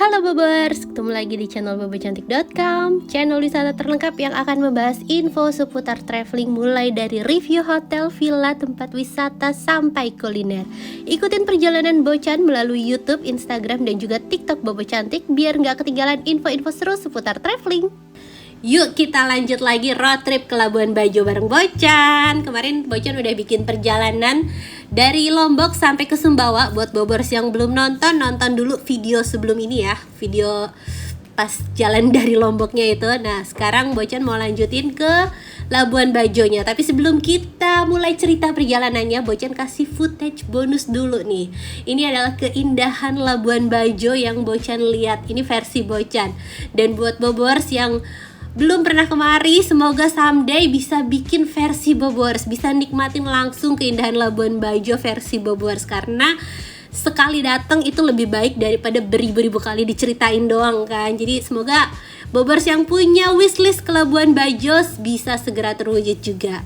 Halo Bobers, ketemu lagi di channel bobocantik.com, channel wisata terlengkap yang akan membahas info seputar traveling mulai dari review hotel, villa, tempat wisata, sampai kuliner. Ikutin perjalanan Bocan melalui YouTube, Instagram, dan juga TikTok Bobo Cantik biar nggak ketinggalan info-info seru seputar traveling. Yuk kita lanjut lagi road trip ke Labuan Bajo bareng Bocan. Kemarin Bocan udah bikin perjalanan dari Lombok sampai ke Sumbawa. Buat Bobers yang belum nonton dulu video sebelum ini ya, video pas jalan dari Lomboknya itu. Nah sekarang Bocan mau lanjutin ke Labuan Bajonya. Tapi sebelum kita mulai cerita perjalanannya, Bocan kasih footage bonus dulu nih. Ini adalah keindahan Labuan Bajo yang Bocan lihat. Ini versi Bocan. Dan buat Bobers yang belum pernah kemari, semoga someday bisa bikin versi Bobors, bisa nikmatin langsung keindahan Labuan Bajo versi Bobors. Karena sekali datang itu lebih baik daripada beribu-ribu kali diceritain doang kan. Jadi semoga Bobors yang punya wishlist ke Labuan Bajo bisa segera terwujud juga.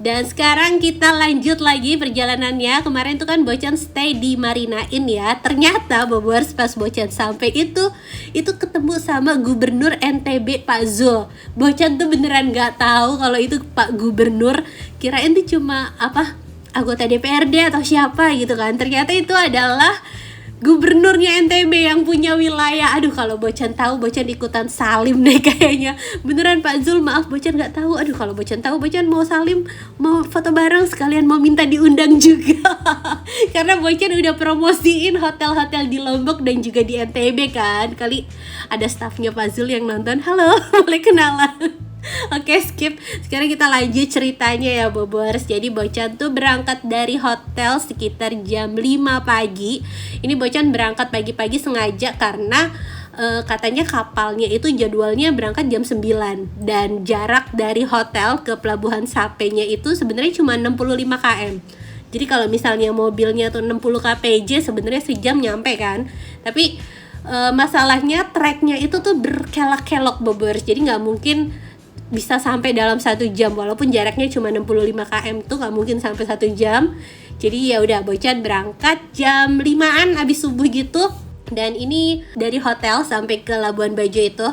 Dan sekarang kita lanjut lagi perjalanannya. Kemarin tuh kan Bocan stay di Marina Inn ya. Ternyata Bobors pas Bocan sampai itu ketemu sama Gubernur NTB Pak Zul. Bocan tuh beneran gak tahu kalau itu Pak Gubernur. Kirain tuh cuma anggota DPRD atau siapa gitu kan. Ternyata itu adalah Gubernurnya NTB yang punya wilayah. Aduh kalau Bocan tahu, Bocan ikutan salim deh kayaknya. Beneran Pak Zul, maaf Bocan gak tahu. Aduh kalau Bocan tahu, Bocan mau salim, mau foto bareng, sekalian mau minta diundang juga. Karena Bocan udah promosiin hotel-hotel di Lombok dan juga di NTB kan. Kali ada staffnya Pak Zul yang nonton. Halo, boleh kenalan? Oke, skip. Sekarang kita lanjut ceritanya ya Bobors. Jadi Bocan tuh berangkat dari hotel sekitar jam 5 pagi. Ini Bocan berangkat pagi-pagi sengaja karena katanya kapalnya itu jadwalnya berangkat jam 9. Dan jarak dari hotel ke Pelabuhan Sapenya itu sebenarnya cuma 65 km. Jadi kalau misalnya mobilnya tuh 60 kpj sebenarnya sejam nyampe kan. Tapi masalahnya treknya itu tuh berkelok-kelok Bobors. Jadi nggak mungkin bisa sampai dalam 1 jam, walaupun jaraknya cuma 65 km tuh nggak mungkin sampai 1 jam. Jadi ya udah Bocan berangkat jam 5-an abis subuh gitu. Dan ini dari hotel sampai ke Labuan Bajo itu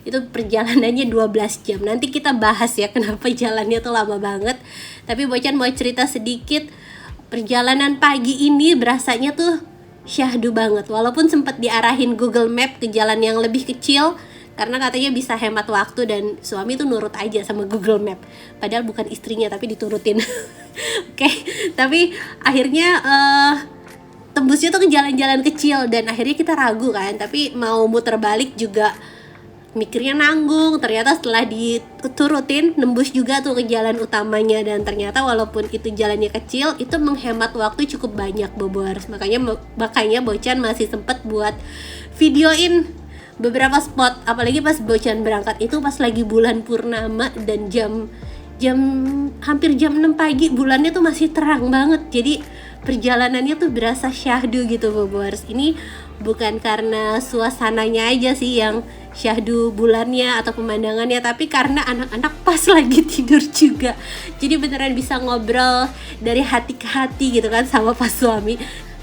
perjalanannya 12 jam. Nanti kita bahas ya kenapa jalannya tuh lama banget. Tapi Bocan mau cerita sedikit. Perjalanan pagi ini berasanya tuh syahdu banget. Walaupun sempat diarahin Google Map ke jalan yang lebih kecil karena katanya bisa hemat waktu, dan suami tuh nurut aja sama Google Map. Padahal bukan istrinya tapi diturutin. Oke, tapi akhirnya tembusnya tuh ke jalan-jalan kecil dan akhirnya kita ragu kan. Tapi mau muter balik juga mikirnya nanggung. Ternyata setelah diturutin nembus juga tuh ke jalan utamanya, dan ternyata walaupun itu jalannya kecil itu menghemat waktu cukup banyak Bobors. Makanya Bocan masih sempet buat videoin beberapa spot, apalagi pas Bocan berangkat itu pas lagi bulan purnama dan jam hampir jam 6 pagi, bulannya tuh masih terang banget. Jadi perjalanannya tuh berasa syahdu gitu Bobors. Ini bukan karena suasananya aja sih yang syahdu bulannya atau pemandangannya, tapi karena anak-anak pas lagi tidur juga. Jadi beneran bisa ngobrol dari hati ke hati gitu kan sama pas suami.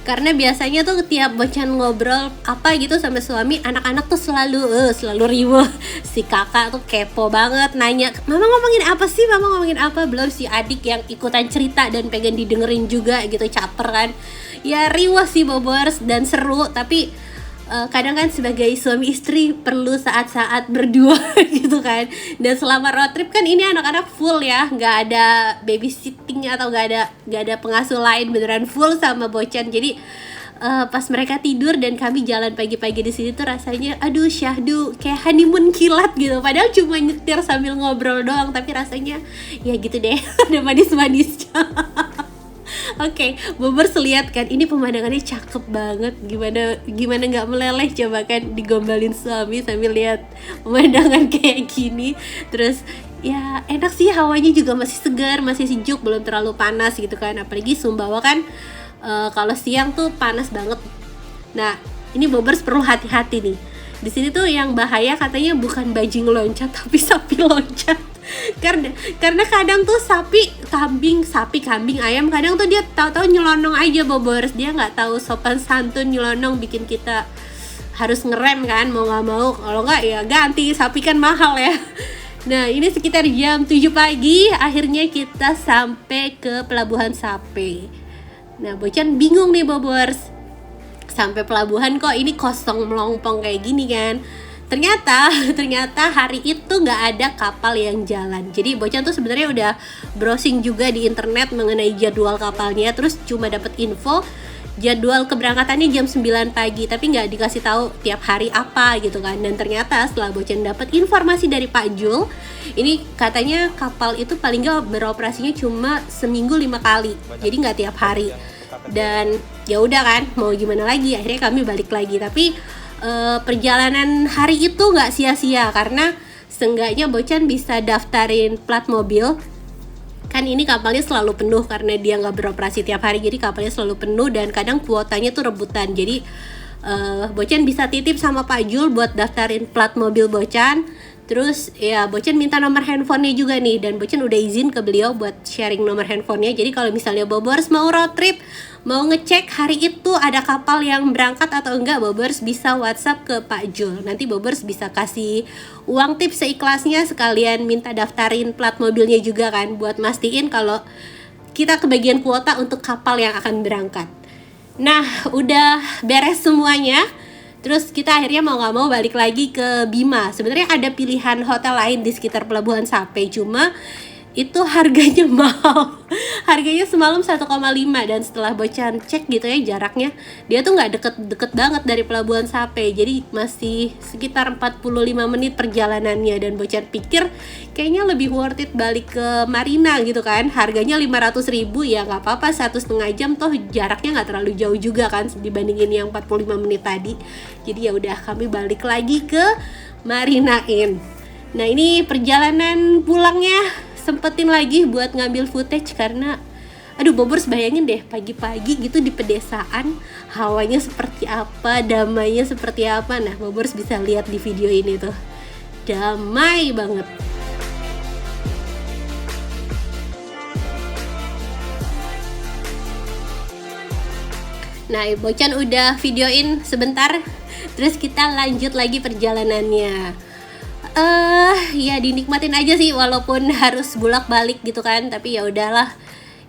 Karena biasanya tuh tiap Bocan ngobrol apa gitu sama suami, anak-anak tuh selalu riweuh. Si kakak tuh kepo banget nanya, "Mama ngomongin apa sih? Mama ngomongin apa?" Belum si adik yang ikutan cerita dan pengen didengerin juga gitu, caper kan. Ya riweuh sih Bobors dan seru, tapi kadang kan sebagai suami istri perlu saat-saat berdua gitu kan. Dan selama road trip kan ini anak-anak full ya, nggak ada babysitting atau nggak ada pengasuh lain, beneran full sama Bocan. Jadi pas mereka tidur dan kami jalan pagi-pagi di sini tuh rasanya aduh syahdu, kayak honeymoon kilat gitu. Padahal cuma nyetir sambil ngobrol doang, tapi rasanya ya gitu deh. Ada manis-manisnya. Oke, Bobors lihat kan, ini pemandangannya cakep banget. Gimana nggak meleleh coba kan, digombalin suami sambil lihat pemandangan kayak gini. Terus ya enak sih, hawanya juga masih segar, masih sejuk, belum terlalu panas gitu kan. Apalagi Sumbawa kan kalau siang tuh panas banget. Nah ini Bobors perlu hati-hati nih. Di sini tuh yang bahaya katanya bukan bajing loncat tapi sapi loncat. Karena kadang tuh kambing, ayam kadang tuh dia tahu-tahu nyelonong aja Bobors. Dia nggak tahu sopan santun, nyelonong bikin kita harus ngerem kan, mau nggak mau, kalau nggak ya ganti, sapi kan mahal ya. Nah ini sekitar jam 7 pagi akhirnya kita sampai ke Pelabuhan Sape. Nah Bocan bingung nih Bobors, sampai pelabuhan kok ini kosong melompong kayak gini kan. Ternyata hari itu nggak ada kapal yang jalan. Jadi Bocan tuh sebenarnya udah browsing juga di internet mengenai jadwal kapalnya, terus cuma dapat info jadwal keberangkatannya jam 9 pagi, tapi nggak dikasih tahu tiap hari apa gitu kan. Dan ternyata setelah Bocan dapat informasi dari Pak Jul, ini katanya kapal itu paling nggak beroperasinya cuma seminggu 5 kali, jadi nggak tiap hari. Dan ya udah kan, mau gimana lagi, akhirnya kami balik lagi. Tapi perjalanan hari itu nggak sia-sia, karena seenggaknya Bocan bisa daftarin plat mobil. Kan ini kapalnya selalu penuh karena dia nggak beroperasi tiap hari, jadi kapalnya selalu penuh dan kadang kuotanya tuh rebutan. Jadi Bocan bisa titip sama Pak Jul buat daftarin plat mobil Bocan. Terus ya Bocan minta nomor handphonenya juga nih, dan Bocan udah izin ke beliau buat sharing nomor handphonenya. Jadi kalau misalnya Bobors mau road trip, mau ngecek hari itu ada kapal yang berangkat atau enggak, Bobors bisa WhatsApp ke Pak Jul. Nanti Bobors bisa kasih uang tips seikhlasnya, sekalian minta daftarin plat mobilnya juga kan, buat mastiin kalau kita kebagian kuota untuk kapal yang akan berangkat. Nah udah beres semuanya, terus kita akhirnya mau nggak mau balik lagi ke Bima. Sebenarnya ada pilihan hotel lain di sekitar Pelabuhan Sape, cuma itu harganya mahal. Harganya semalam 1,5, dan setelah Bocan cek gitu ya jaraknya, dia tuh nggak deket-deket banget dari Pelabuhan Sape, jadi masih sekitar 45 menit perjalanannya. Dan Bocan pikir kayaknya lebih worth it balik ke Marina gitu kan, harganya 500.000 ya nggak apa-apa, 1,5 jam toh jaraknya nggak terlalu jauh juga kan dibandingin yang 45 menit tadi. Jadi ya udah, kami balik lagi ke Marina Inn. Nah ini perjalanan pulangnya sempetin lagi buat ngambil footage, karena aduh Bobors bayangin deh pagi-pagi gitu di pedesaan, hawanya seperti apa, damainya seperti apa. Nah Bobors bisa lihat di video ini tuh, damai banget. Nah Bocan udah videoin sebentar, terus kita lanjut lagi perjalanannya. Ya dinikmatin aja sih, walaupun harus bolak-balik gitu kan, tapi ya udahlah,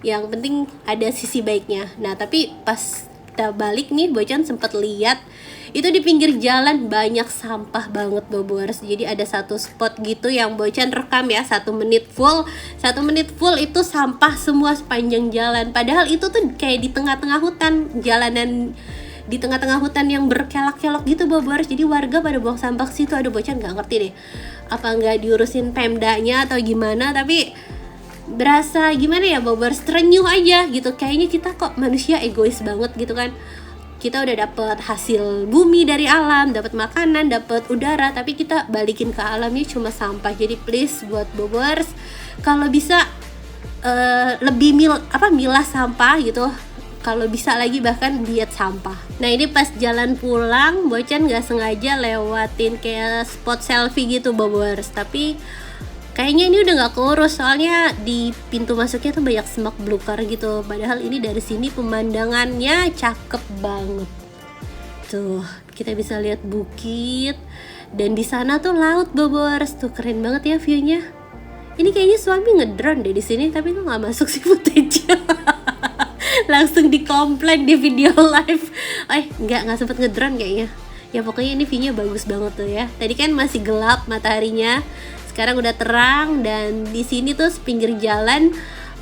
yang penting ada sisi baiknya. Nah tapi pas kita balik nih, Bocan sempet lihat itu di pinggir jalan banyak sampah banget Bobors. Jadi ada satu spot gitu yang Bocan rekam ya, 1 menit full itu sampah semua sepanjang jalan. Padahal itu tuh kayak di tengah-tengah hutan, jalanan di tengah-tengah hutan yang berkelok-kelok gitu Bobors. Jadi warga pada buang sampah ke situ. Aduh Bocan nggak ngerti deh, apa nggak diurusin Pemdanya atau gimana, tapi berasa gimana ya Bobors, terenyuh aja gitu. Kayaknya kita kok manusia egois banget gitu kan. Kita udah dapet hasil bumi dari alam, dapat makanan, dapat udara, tapi kita balikin ke alamnya cuma sampah. Jadi please buat Bobors, kalau bisa lebih milah sampah gitu. Kalau bisa lagi bahkan diet sampah. Nah ini pas jalan pulang, Bocan nggak sengaja lewatin kayak spot selfie gitu Bobors, tapi kayaknya ini udah nggak keurus, soalnya di pintu masuknya tuh banyak semak belukar gitu. Padahal ini dari sini pemandangannya cakep banget. Tuh kita bisa lihat bukit, dan di sana tuh laut Bobors. Tuh keren banget ya viewnya. Ini kayaknya suami ngedrone deh di sini, tapi kok nggak masuk sih footage. Langsung dikomplain di video live. Nggak sempet ngedrone kayaknya. Ya pokoknya ini view-nya bagus banget tuh ya. Tadi kan masih gelap mataharinya, sekarang udah terang. Dan di sini tuh sepinggir jalan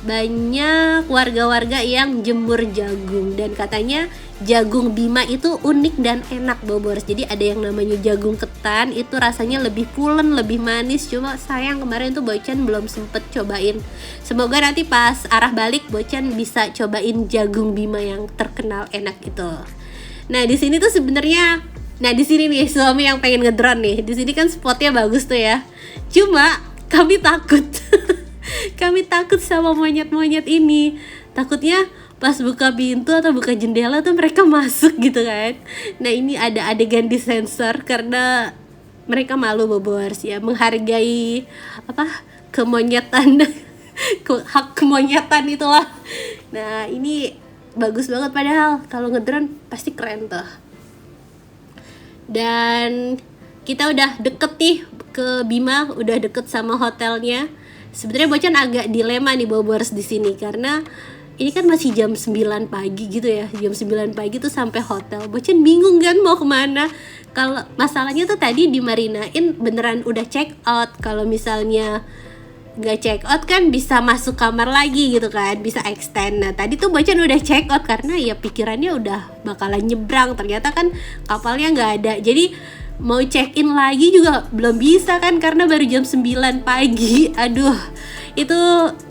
banyak warga-warga yang jemur jagung, dan katanya jagung Bima itu unik dan enak Bobors. Jadi ada yang namanya jagung ketan, itu rasanya lebih pulen, lebih manis. Cuma sayang kemarin tuh Bocan belum sempet cobain. Semoga nanti pas arah balik Bocan bisa cobain jagung Bima yang terkenal enak itu. Nah di sini tuh sebenarnya, di sini nih suami yang pengen ngedrone nih. Di sini kan spotnya bagus tuh ya. Cuma kami takut. Kami takut sama monyet-monyet ini. Takutnya pas buka pintu atau buka jendela tuh mereka masuk gitu kan. Nah ini ada adegan disensor karena mereka malu Bobors ya, menghargai kemonyetan hak kemonyetan itulah. Nah ini bagus banget, padahal kalau ngedrone pasti keren tuh. Dan kita udah deket nih ke Bima, udah deket sama hotelnya. Sebenarnya Bocan agak dilema nih Bobors di sini karena ini kan masih jam 9 pagi gitu ya. Jam 9 pagi tuh sampai hotel. Bocan bingung kan mau kemana. Kalau masalahnya tuh tadi di Marinain beneran udah check out. Kalau misalnya nggak check out kan bisa masuk kamar lagi gitu kan, bisa extend. Nah tadi tuh Bocan udah check out karena ya pikirannya udah bakalan nyebrang, ternyata kan kapalnya nggak ada, jadi mau check in lagi juga belum bisa kan karena baru jam 9 pagi. Aduh, itu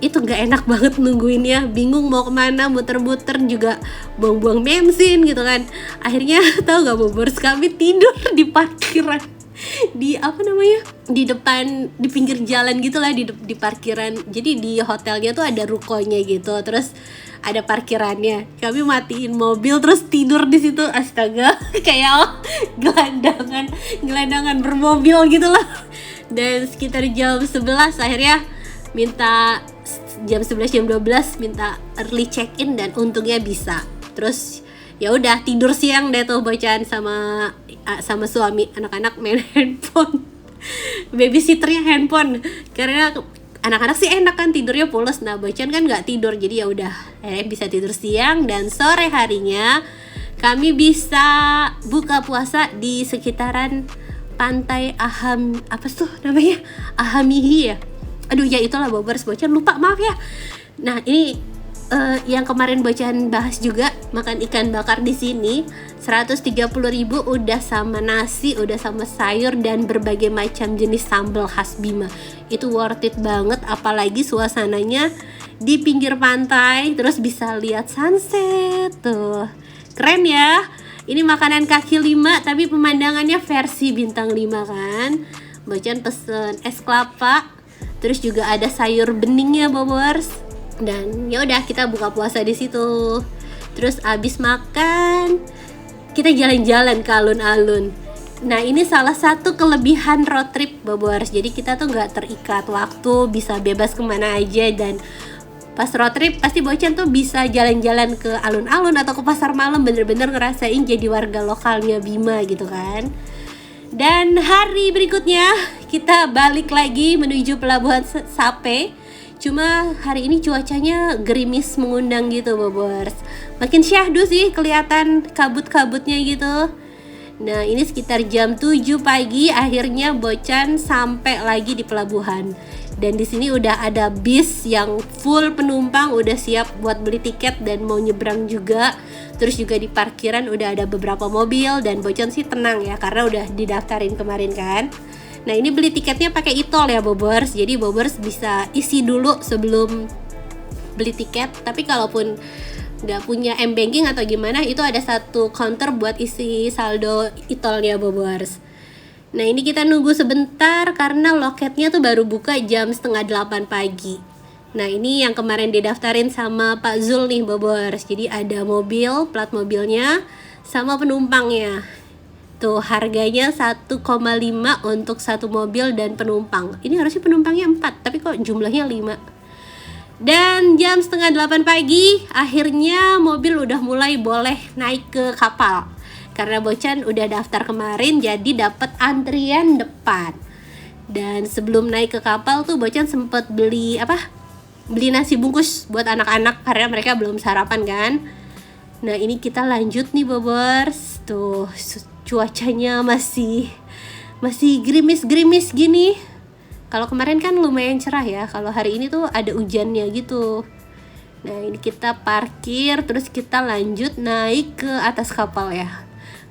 nggak enak banget nungguinnya, bingung mau kemana, muter-muter juga buang-buang bensin gitu kan. Akhirnya tahu nggak Bobors, kami tidur di parkiran, di apa namanya, di depan, di pinggir jalan gitulah, di parkiran. Jadi di hotelnya tuh ada rukonya gitu, terus ada parkirannya. Kami matiin mobil terus tidur di situ. Astaga, kayak gelandangan bermobil gitulah. Dan sekitar jam 11 akhirnya minta, jam 11 jam 12 minta early check in dan untungnya bisa. Terus ya udah tidur siang deh tuh Bocan sama suami, anak-anak main handphone, babysitternya handphone, karena anak-anak sih enak kan tidurnya pules. Nah Bocan kan nggak tidur, jadi ya udah bisa tidur siang. Dan sore harinya kami bisa buka puasa di sekitaran pantai apa tuh namanya, Ahamihi ya. Aduh ya itulah Bobors, Bocan lupa, maaf ya. Nah ini yang kemarin Bocan bahas juga, makan ikan bakar di sini 130.000 udah sama nasi, udah sama sayur dan berbagai macam jenis sambal khas Bima. Itu worth it banget, apalagi suasananya di pinggir pantai, terus bisa lihat sunset tuh. Keren ya. Ini makanan kaki 5 tapi pemandangannya versi bintang 5 kan. Bocan pesen es kelapa, terus juga ada sayur beningnya Bobors. Dan ya udah kita buka puasa di situ. Terus abis makan kita jalan-jalan ke alun-alun. Nah ini salah satu kelebihan road trip Bobors. Jadi kita tuh nggak terikat waktu, bisa bebas kemana aja. Dan pas road trip pasti Bocan tuh bisa jalan-jalan ke alun-alun atau ke pasar malam, bener-bener ngerasain jadi warga lokalnya Bima gitu kan. Dan hari berikutnya kita balik lagi menuju Pelabuhan Sape. Cuma hari ini cuacanya gerimis mengundang gitu Bobors. Makin syahdu sih kelihatan kabut-kabutnya gitu. Nah ini sekitar jam 7 pagi akhirnya Bocan sampai lagi di pelabuhan. Dan di sini udah ada bis yang full penumpang, udah siap buat beli tiket dan mau nyebrang juga. Terus juga di parkiran udah ada beberapa mobil dan Bocan sih tenang ya karena udah didaftarin kemarin kan. Nah ini beli tiketnya pakai e-tol ya Bobors. Jadi Bobors bisa isi dulu sebelum beli tiket. Tapi kalaupun nggak punya m-banking atau gimana, itu ada satu counter buat isi saldo e-tolnya Bobors. Nah ini kita nunggu sebentar karena loketnya tuh baru buka jam 7:30 pagi. Nah ini yang kemarin didaftarin sama Pak Zul nih Bobors. Jadi ada mobil, plat mobilnya sama penumpangnya. Tuh harganya 1,5 untuk satu mobil dan penumpang. Ini harusnya penumpangnya 4, tapi kok jumlahnya 5. Dan jam 7:30 pagi akhirnya mobil udah mulai boleh naik ke kapal. Karena Bocan udah daftar kemarin jadi dapat antrian depan. Dan sebelum naik ke kapal tuh Bocan sempet beli nasi bungkus buat anak-anak karena mereka belum sarapan kan. Nah ini kita lanjut nih Bobors. Tuh cuacanya masih gerimis-gerimis gini. Kalau kemarin kan lumayan cerah ya. Kalau hari ini tuh ada hujannya gitu. Nah ini kita parkir, terus kita lanjut naik ke atas kapal ya.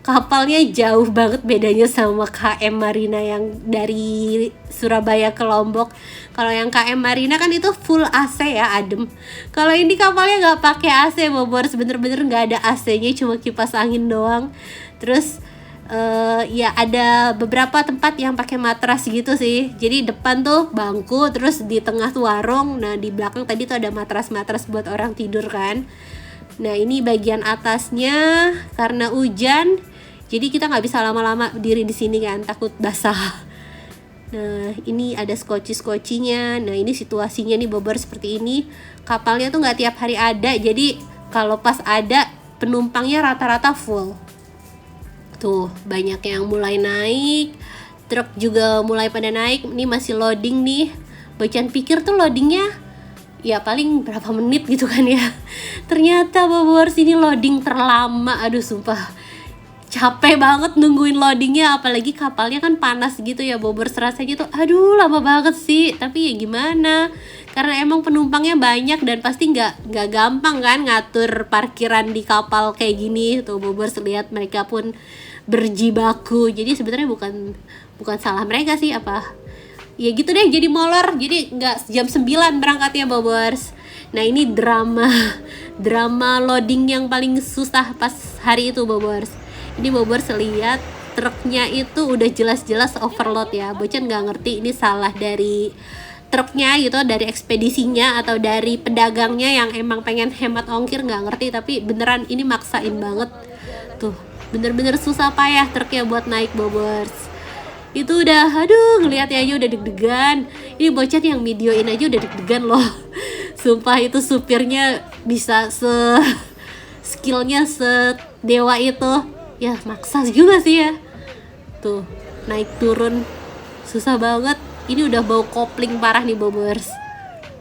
Kapalnya jauh banget bedanya sama KM Marina yang dari Surabaya ke Lombok. Kalau yang KM Marina kan itu full AC ya, adem. Kalau ini kapalnya nggak pakai AC Bobors, bener-bener nggak ada AC-nya, cuma kipas angin doang. Terus ya ada beberapa tempat yang pakai matras gitu sih. Jadi depan tuh bangku, terus di tengah tuh warung. Nah di belakang tadi tuh ada matras-matras buat orang tidur kan. Nah ini bagian atasnya karena hujan, jadi kita nggak bisa lama-lama berdiri di sini kan, takut basah. Nah ini ada skoci-skocinya. Nah ini situasinya nih Bobors seperti ini. Kapalnya tuh nggak tiap hari ada, jadi kalau pas ada penumpangnya rata-rata full. Tuh, banyak yang mulai naik, truk juga mulai pada naik. Ini masih loading nih. Bocan pikir tuh loadingnya ya paling berapa menit gitu kan ya. Ternyata Bobors ini loading terlama. Aduh sumpah, capek banget nungguin loadingnya. Apalagi kapalnya kan panas gitu ya Bobors, rasanya tuh aduh lama banget sih. Tapi ya gimana, karena emang penumpangnya banyak dan pasti nggak gampang kan ngatur parkiran di kapal kayak gini. Tuh Bobors lihat mereka pun berjibaku. Jadi sebenarnya bukan salah mereka sih, apa ya gitu deh, jadi molor. Jadi nggak jam 9 berangkatnya Bobors. Nah ini drama loading yang paling susah pas hari itu Bobors. Ini Bobors lihat truknya itu udah jelas-jelas overload ya. Bocan nggak ngerti ini salah dari truknya gitu, dari ekspedisinya, atau dari pedagangnya yang emang pengen hemat ongkir, nggak ngerti. Tapi beneran ini maksain banget. Tuh bener-bener susah payah truknya buat naik Bobors. Itu udah aduh ngeliatnya aja udah deg-degan. Ini Bocan yang videoin aja udah deg-degan loh. Sumpah itu supirnya bisa skillnya sedewa itu. Ya maksa juga sih ya. Tuh naik turun susah banget. Ini udah bau kopling parah nih Bobors.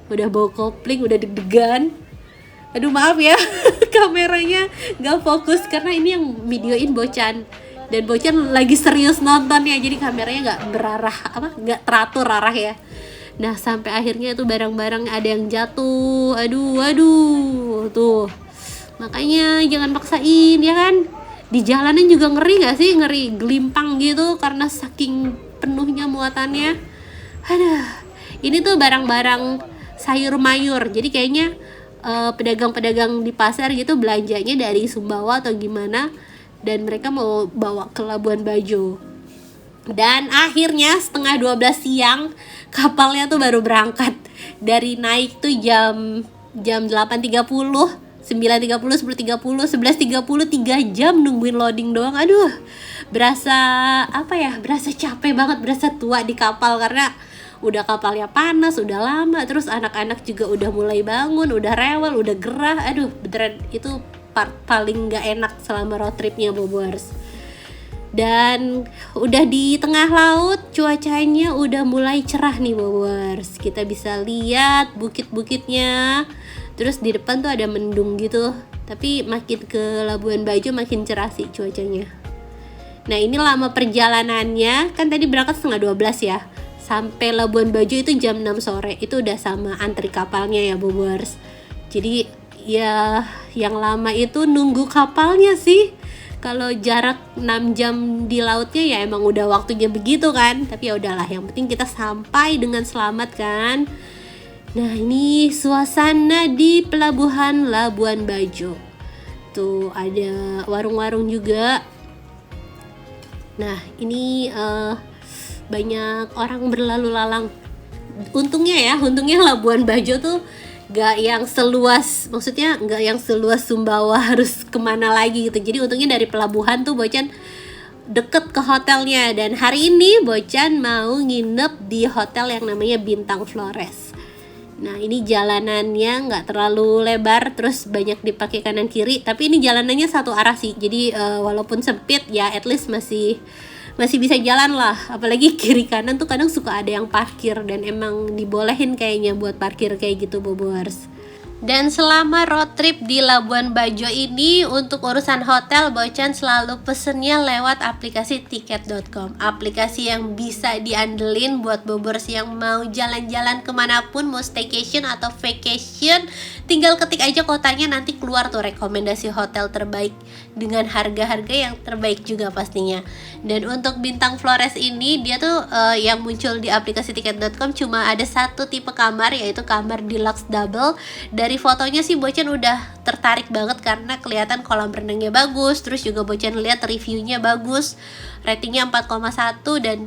Udah bau kopling, udah deg-degan. Aduh maaf ya kameranya gak fokus karena ini yang videoin Bocan, dan Bocan lagi serius nonton ya, jadi kameranya gak teratur arah ya. Nah sampai akhirnya itu barang-barang ada yang jatuh. Aduh tuh, makanya jangan paksain ya kan. Di jalanan juga ngeri gak sih, ngeri gelimpang gitu karena saking penuhnya muatannya. Aduh, ini tuh barang-barang sayur mayur, jadi kayaknya pedagang-pedagang di pasar gitu belanjanya dari Sumbawa atau gimana, dan mereka mau bawa ke Labuan Bajo. Dan akhirnya setengah 12 siang kapalnya tuh baru berangkat. Dari naik tuh jam 8.30, 9.30, 10.30, 11.30, 3 jam nungguin loading doang. Aduh, berasa capek banget, berasa tua di kapal karena udah kapalnya panas, udah lama, terus anak-anak juga udah mulai bangun, udah rewel, udah gerah. Aduh, beneran itu part paling gak enak selama road tripnya Bobors. Dan udah di tengah laut, cuacanya udah mulai cerah nih Bobors. Kita bisa lihat bukit-bukitnya. Terus di depan tuh ada mendung gitu. Tapi makin ke Labuan Bajo makin cerah sih cuacanya. Nah ini lama perjalanannya, kan tadi berangkat setengah 12 ya. Sampai Labuan Bajo itu jam 6 sore. Itu udah sama antri kapalnya ya Bobors. Jadi ya yang lama itu nunggu kapalnya sih. Kalau jarak 6 jam di lautnya ya emang udah waktunya begitu kan. Tapi ya udahlah, yang penting kita sampai dengan selamat kan. Nah ini suasana di pelabuhan Labuan Bajo. Tuh ada warung-warung juga. Nah ini banyak orang berlalu lalang. Untungnya Labuan Bajo tuh gak yang seluas Sumbawa harus kemana lagi gitu. Jadi untungnya dari pelabuhan tuh Bocan deket ke hotelnya. Dan hari ini Bocan mau nginep di hotel yang namanya Bintang Flores. Nah ini jalanannya gak terlalu lebar, terus banyak dipakai kanan kiri. Tapi ini jalanannya satu arah sih. Jadi walaupun sempit ya at least masih bisa jalan lah. Apalagi kiri kanan tuh kadang suka ada yang parkir, dan emang dibolehin kayaknya buat parkir kayak gitu Bobors. Dan selama road trip di Labuan Bajo ini, untuk urusan hotel Bocan selalu pesennya lewat aplikasi tiket.com. Aplikasi yang bisa diandelin buat Bobors yang mau jalan-jalan kemanapun, mau staycation atau vacation. Tinggal ketik aja kotanya, nanti keluar tuh rekomendasi hotel terbaik dengan harga-harga yang terbaik juga pastinya. Dan untuk Bintang Flores ini, dia tuh yang muncul di aplikasi tiket.com cuma ada satu tipe kamar, yaitu kamar deluxe double. Dari fotonya sih Bocan udah tertarik banget karena kelihatan kolam renangnya bagus. Terus juga Bocan lihat reviewnya bagus, ratingnya 4,1, dan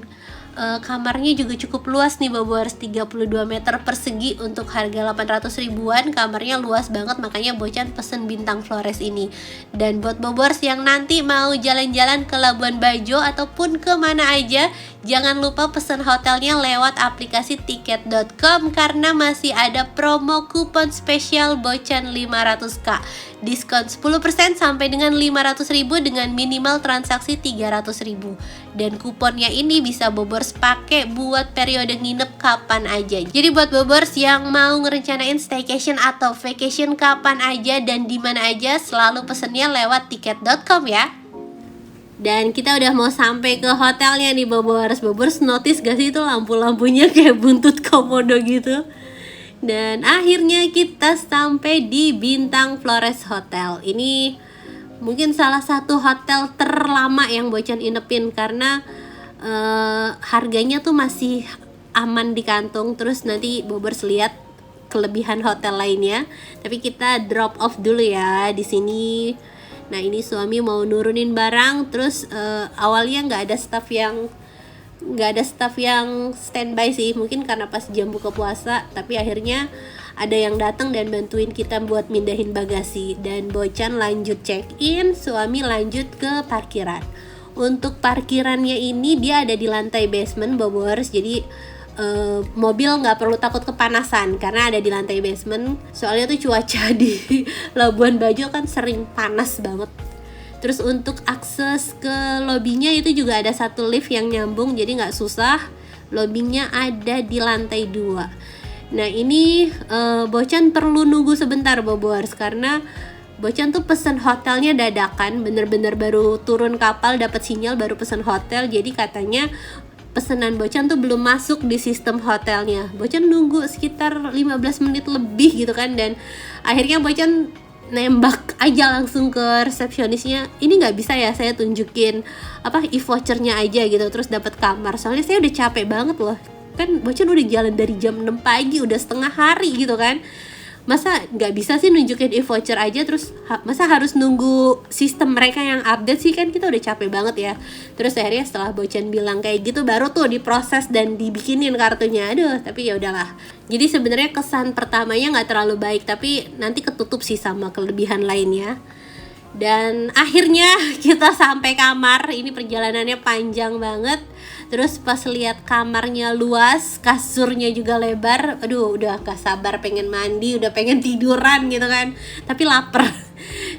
kamarnya juga cukup luas nih Bobors, 32 meter persegi. Untuk harga 800 ribuan kamarnya luas banget, makanya Bocan pesen Bintang Flores ini. Dan buat Bobors yang nanti mau jalan-jalan ke Labuan Bajo ataupun kemana aja, Jangan lupa pesan hotelnya lewat aplikasi tiket.com karena masih ada promo kupon spesial Bocan 500k. Diskon 10% sampai dengan 500.000 dengan minimal transaksi 300.000. Dan kuponnya ini bisa Bobors pakai buat periode nginep kapan aja. Jadi buat Bobors yang mau ngerencanain staycation atau vacation kapan aja dan di mana aja, selalu pesennya lewat tiket.com ya. Dan kita udah mau sampai ke hotelnya nih Bobors. Bobors notice gak sih itu lampu-lampunya kayak buntut komodo gitu. Dan akhirnya kita sampai di Bintang Flores Hotel. Ini mungkin salah satu hotel terlama yang Bocan inepin karena harganya tuh masih aman di kantung. Terus nanti Bobors lihat kelebihan hotel lainnya. Tapi kita drop off dulu ya di sini. Nah ini suami mau nurunin barang, terus awalnya nggak ada staff yang standby sih, mungkin karena pas jam buka puasa. Tapi akhirnya ada yang datang dan bantuin kita buat mindahin bagasi. Dan Bocan lanjut check in, suami lanjut ke parkiran. Untuk parkirannya ini dia ada di lantai basement Bobors, jadi mobil nggak perlu takut kepanasan karena ada di lantai basement. Soalnya tuh cuaca di Labuan Bajo kan sering panas banget. Terus untuk akses ke lobbynya itu juga ada satu lift yang nyambung, jadi nggak susah. Lobbynya ada di lantai 2. Nah ini Bocan perlu nunggu sebentar Bobors karena Bocan tuh pesen hotelnya dadakan, bener-bener baru turun kapal dapat sinyal baru pesen hotel. Jadi katanya pesanan Bocan tuh belum masuk di sistem hotelnya. Bocan nunggu sekitar 15 menit lebih gitu kan. Dan akhirnya Bocan nembak aja langsung ke resepsionisnya, ini nggak bisa ya saya tunjukin e-vouchernya aja gitu terus dapat kamar, soalnya saya udah capek banget loh. Kan Bocan udah jalan dari jam 6 pagi, udah setengah hari gitu kan. Masa nggak bisa sih nunjukin e-voucher aja terus masa harus nunggu sistem mereka yang update sih, kan kita udah capek banget ya. Terus akhirnya setelah Bocan bilang kayak gitu baru tuh diproses dan dibikinin kartunya. Aduh, tapi ya udahlah. Jadi sebenarnya kesan pertamanya nggak terlalu baik, tapi nanti ketutup sih sama kelebihan lainnya. Dan akhirnya kita sampai kamar. Ini perjalanannya panjang banget. Terus pas lihat kamarnya luas, kasurnya juga lebar, aduh udah gak sabar pengen mandi, udah pengen tiduran gitu kan. Tapi lapar.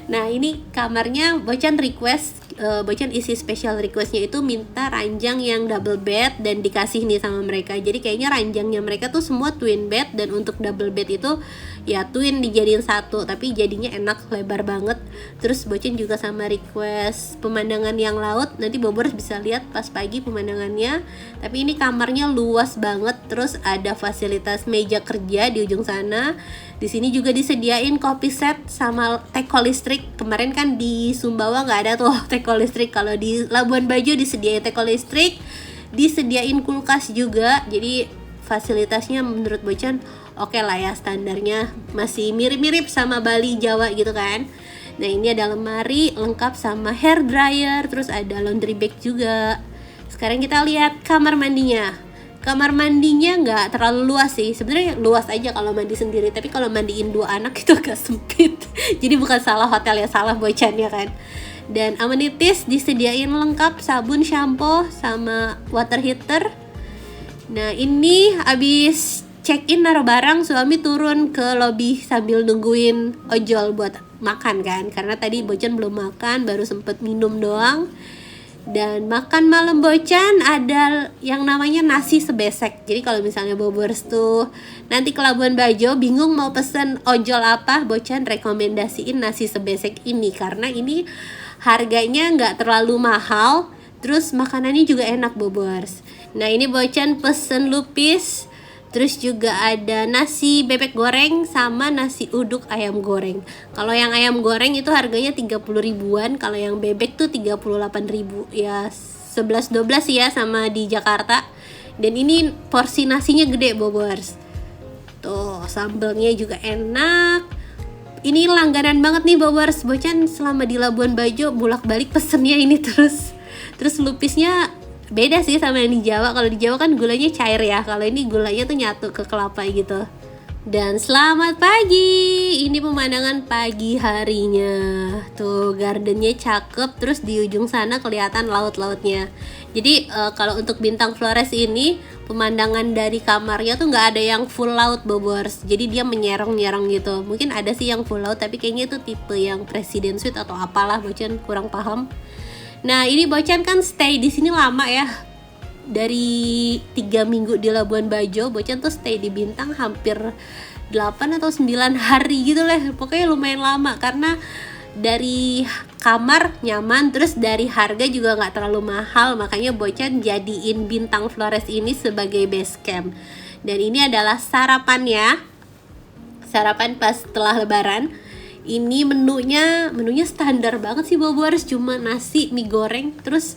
Nah ini kamarnya Bocan request, Bocan isi special requestnya itu minta ranjang yang double bed dan dikasih nih sama mereka. Jadi kayaknya ranjangnya mereka tuh semua twin bed, dan untuk double bed itu ya twin dijadiin satu, tapi jadinya enak, lebar banget. Terus Bocan juga sama request pemandangan yang laut, nanti Bobors bisa lihat pas pagi pemandangannya. Tapi ini kamarnya luas banget, terus ada fasilitas meja kerja di ujung sana. Di sini juga disediain kopi set sama teko listrik. Kemarin kan di Sumbawa nggak ada tuh teko listrik, kalau di Labuan Bajo disediain teko listrik, disediain kulkas juga. Jadi fasilitasnya menurut Bocan oke lah ya, standarnya masih mirip-mirip sama Bali Jawa gitu kan. Nah ini ada lemari lengkap sama hair dryer, terus ada laundry bag juga. Sekarang kita lihat kamar mandinya. Kamar mandinya nggak terlalu luas sih, sebenarnya luas aja kalau mandi sendiri, tapi kalau mandiin 2 anak itu agak sempit. Jadi bukan salah hotel ya, salah Bocan ya kan. Dan amenities disediain lengkap, sabun, shampoo, sama water heater. Nah ini abis check-in naruh barang, suami turun ke lobby sambil nungguin ojol buat makan kan, karena tadi Bocan belum makan, baru sempet minum doang. Dan makan malam Bocan ada yang namanya nasi sebesek. Jadi kalau misalnya Bobors tuh nanti ke Labuan Bajo bingung mau pesen ojol apa, Bocan rekomendasiin nasi sebesek ini karena ini harganya nggak terlalu mahal, terus makanannya juga enak Bobors. Nah ini Bocan pesen lupis, terus juga ada nasi bebek goreng sama nasi uduk ayam goreng. Kalau yang ayam goreng itu harganya 30 ribuan, kalau yang bebek tuh 38 ribu. Ya 11-12 ya sama di Jakarta. Dan ini porsi nasinya gede Bobors. Tuh sambelnya juga enak. Ini langganan banget nih Bobors. Bocan selama di Labuan Bajo bolak-balik pesennya ini terus. Terus lupisnya beda sih sama yang di Jawa. Kalau di Jawa kan gulanya cair ya, kalau ini gulanya tuh nyatu ke kelapa gitu. Dan selamat pagi. Ini pemandangan pagi harinya. Tuh gardennya cakep. Terus di ujung sana kelihatan laut-lautnya. Jadi kalau untuk Bintang Flores ini pemandangan dari kamarnya tuh nggak ada yang full laut, Bobors. Jadi dia menyerong-nyerong gitu. Mungkin ada sih yang full laut, tapi kayaknya itu tipe yang President Suite atau apalah, Bocan kurang paham. Nah ini Bocan kan stay di sini lama ya. Dari 3 minggu di Labuan Bajo, Bocan tuh stay di Bintang hampir 8 atau 9 hari gitu lah. Pokoknya lumayan lama karena dari kamar nyaman, terus dari harga juga nggak terlalu mahal. Makanya Bocan jadiin Bintang Flores ini sebagai base camp. Dan ini adalah sarapannya. Sarapan pas setelah lebaran. Ini menunya standar banget sih, Bobors. Cuma nasi, mie goreng, terus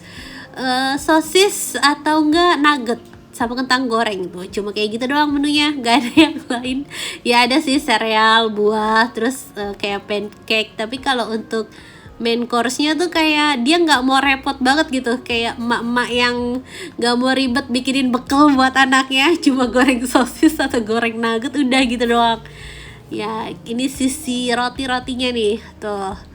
sosis atau enggak nugget sama kentang goreng tuh. Cuma kayak gitu doang menunya, gak ada yang lain. Ya ada sih sereal, buah, terus kayak pancake. Tapi kalau untuk main course-nya tuh kayak dia nggak mau repot banget gitu, kayak emak-emak yang nggak mau ribet bikinin bekal buat anaknya, cuma goreng sosis atau goreng nugget udah gitu doang. Ya ini sisi roti-rotinya nih tuh.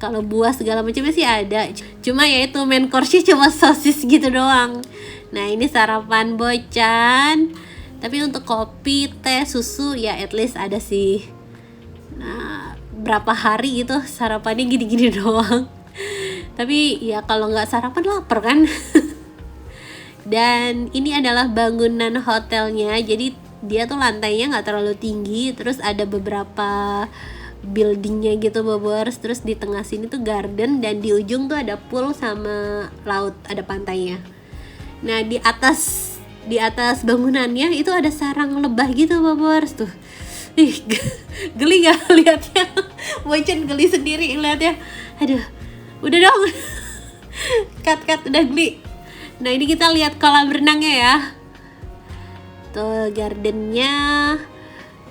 Kalau buah segala macamnya sih ada, cuma ya itu main course-nya cuma sosis gitu doang. Nah ini sarapan Bocan. Tapi untuk kopi, teh, susu ya at least ada sih. Nah berapa hari gitu sarapannya gini-gini doang. Tapi ya kalau nggak sarapan lapar kan. Dan ini adalah bangunan hotelnya. Jadi dia tuh lantainya nggak terlalu tinggi. Terus ada beberapa buildingnya gitu, Bobors. Terus di tengah sini tuh garden, dan di ujung tuh ada pool sama laut, ada pantainya. Nah di atas bangunannya itu ada sarang lebah gitu, Bobors tuh. Ih, geli gak liatnya? Bocan geli sendiri liatnya. Aduh, udah dong. Cut udah geli. Nah ini kita lihat kolam renangnya ya. Tuh gardennya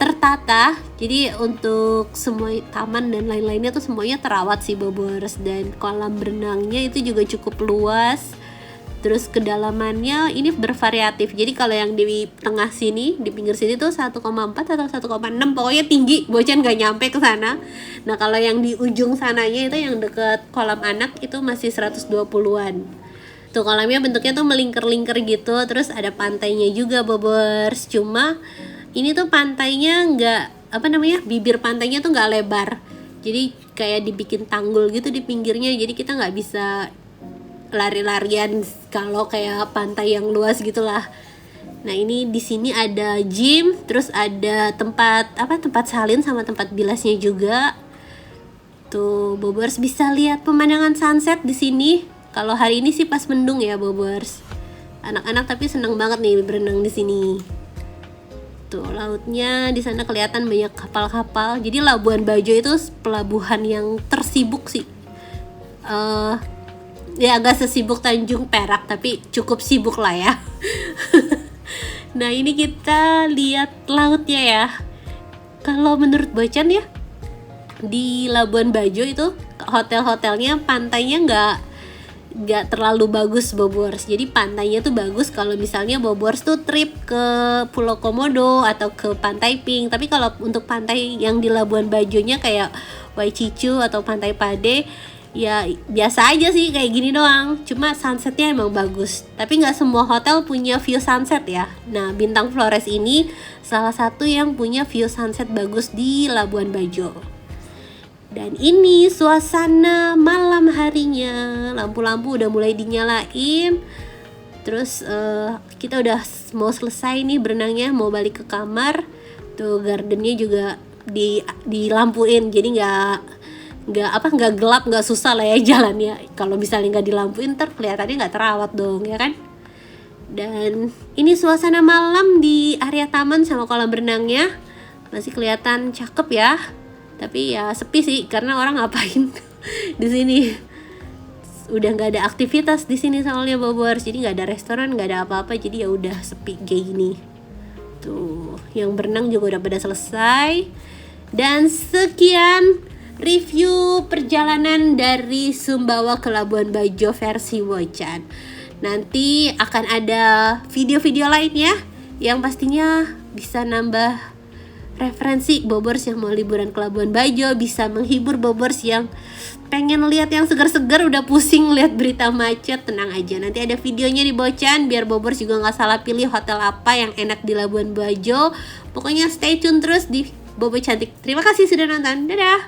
tertata, jadi untuk semua taman dan lain-lainnya tuh semuanya terawat sih, Bobors. Dan kolam berenangnya itu juga cukup luas. Terus kedalamannya ini bervariatif. Jadi kalau yang di tengah sini, di pinggir sini tuh 1,4 atau 1,6, pokoknya tinggi. Bocan gak nyampe ke sana. Nah kalau yang di ujung sananya itu yang deket kolam anak itu masih 120-an. Tuh kolamnya bentuknya tuh melingkar-lingkar gitu. Terus ada pantainya juga, Bobors. Cuma ini tuh pantainya nggak, bibir pantainya tuh nggak lebar. Jadi kayak dibikin tanggul gitu di pinggirnya. Jadi kita nggak bisa lari-larian kalau kayak pantai yang luas gitulah. Nah ini di sini ada gym, terus ada tempat salin sama tempat bilasnya juga. Tuh Bobors bisa lihat pemandangan sunset di sini. Kalau hari ini sih pas mendung ya, Bobors. Anak-anak tapi seneng banget nih berenang di sini. Tuh lautnya di sana kelihatan banyak kapal-kapal. Jadi Labuan Bajo itu pelabuhan yang tersibuk sih. Ya agak sesibuk Tanjung Perak, tapi cukup sibuk lah ya. Nah ini kita lihat lautnya ya. Kalau menurut Bocan ya, di Labuan Bajo itu hotel-hotelnya pantainya nggak terlalu bagus, Bobors. Jadi pantainya tuh bagus kalau misalnya Bobors tuh trip ke Pulau Komodo atau ke Pantai Pink. Tapi kalau untuk pantai yang di Labuan Bajonya kayak Waicicu atau Pantai Pade, ya biasa aja sih kayak gini doang. Cuma sunsetnya emang bagus. Tapi nggak semua hotel punya view sunset ya. Nah Bintang Flores ini salah satu yang punya view sunset bagus di Labuan Bajo. Dan ini suasana malam harinya. Lampu-lampu udah mulai dinyalain. Terus kita udah mau selesai nih berenangnya, mau balik ke kamar. Tuh gardennya juga dilampuin. Jadi nggak gelap, nggak susah lah ya jalannya. Kalau misalnya nggak dilampuin ntar kelihatannya nggak terawat dong ya kan. Dan ini suasana malam di area taman sama kolam berenangnya. Masih kelihatan cakep ya. Tapi ya sepi sih karena orang ngapain di sini. Udah nggak ada aktivitas di sini soalnya, Bobors. Jadi nggak ada restoran, nggak ada apa-apa. Jadi ya udah sepi kayak gini. Tuh, yang berenang juga udah pada selesai. Dan sekian review perjalanan dari Sumbawa ke Labuan Bajo versi Bocan. Nanti akan ada video-video lainnya yang pastinya bisa nambah referensi Bobers yang mau liburan ke Labuan Bajo, bisa menghibur Bobers yang pengen lihat yang segar-segar udah pusing lihat berita macet. Tenang aja, nanti ada videonya di Bocan biar Bobers juga nggak salah pilih hotel apa yang enak di Labuan Bajo. Pokoknya stay tune terus di Bobo Cantik. Terima kasih sudah nonton, dadah.